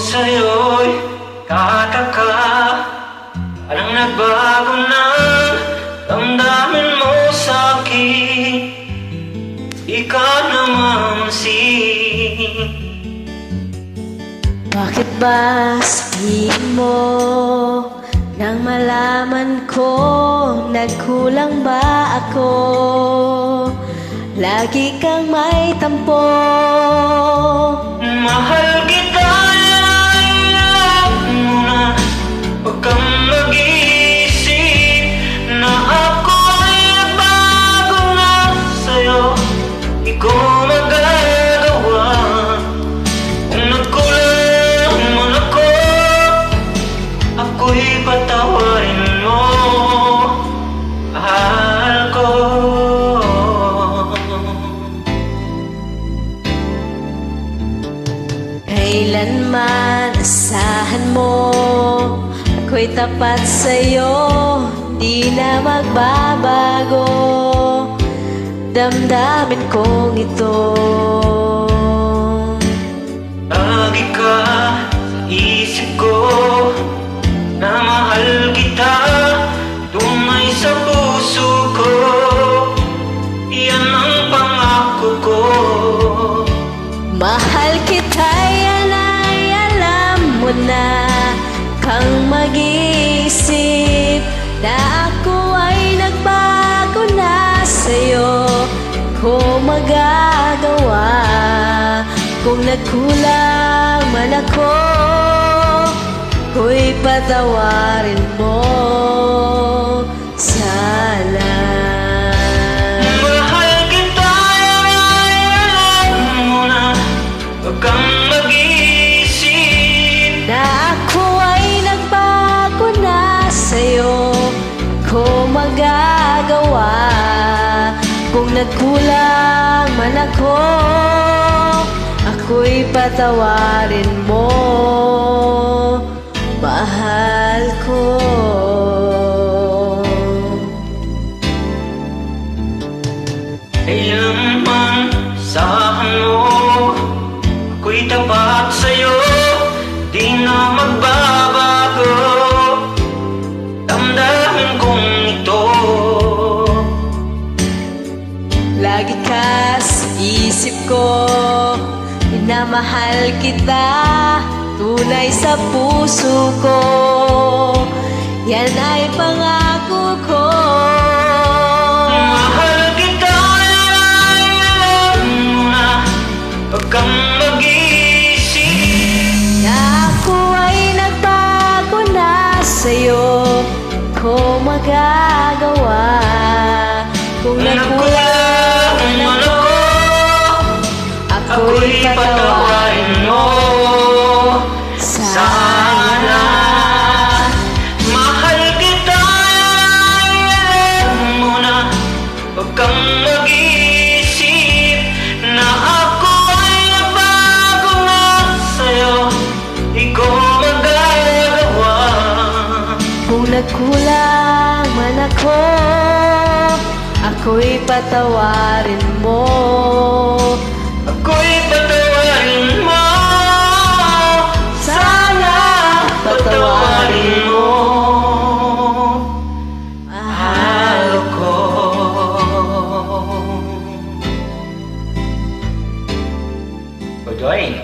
sa'yo'y tataka. Parang nagbago na damdamin mo sa'kin, di ka na mamansin. Bakit ba sabihin mo nang malaman ko nagkulang ba ako? Lagi kang may tampo. Mahal kita, alam mo na. Huwag kang mag-iisip na ako ay nagbago na sa'yo. Di ko magagawa. Kung nagkulang man ako, ako'y patawarin mo. Mahal ko. Kailanman asahan mo ako'y tapat sa'yo, di na magbabago damdamin kong ito. Lagi ka sa isip ko, na mahal kita, tunay sa puso ko. Yan ang pangako ko. Mahal kita, yan ay alam mo na. Kang mag-iisip na ako ay nagbago na sa'yo, ko magagawa. Kung nagkulang man ako, ko'y patawarin mo sana. Mahal kita, alam mo na. Huwag kang mag-iisip na ako ay nagbago na sa'yo, ko magagawa. Kung nagkulang man ako, ako'y patawarin mo, mahal ko. Kailanman saan mo, ako'y tapat sa'yo, di na magbabago damdamin kong ito. Lagi ka sa isip ko, minamahal kita, tunay sa puso ko. Yan ay pangako ko. Mahal kita, alam mo na. Huwag kang mag-iisip Na ako ay nagbago na sa'yo, ko magagawa. Kung nagkulang man ako, ako'y patawarin mo sana. Mahal kita, alam mo na. Huwag kang mag-iisip na ako ay nagbago na sa'yo. Di ko magagawa. Kung nagkulang man ako, ako'y patawarin mo. Ako'y patawarin mo sana. Patawarin mo, mahal ko. Godoy.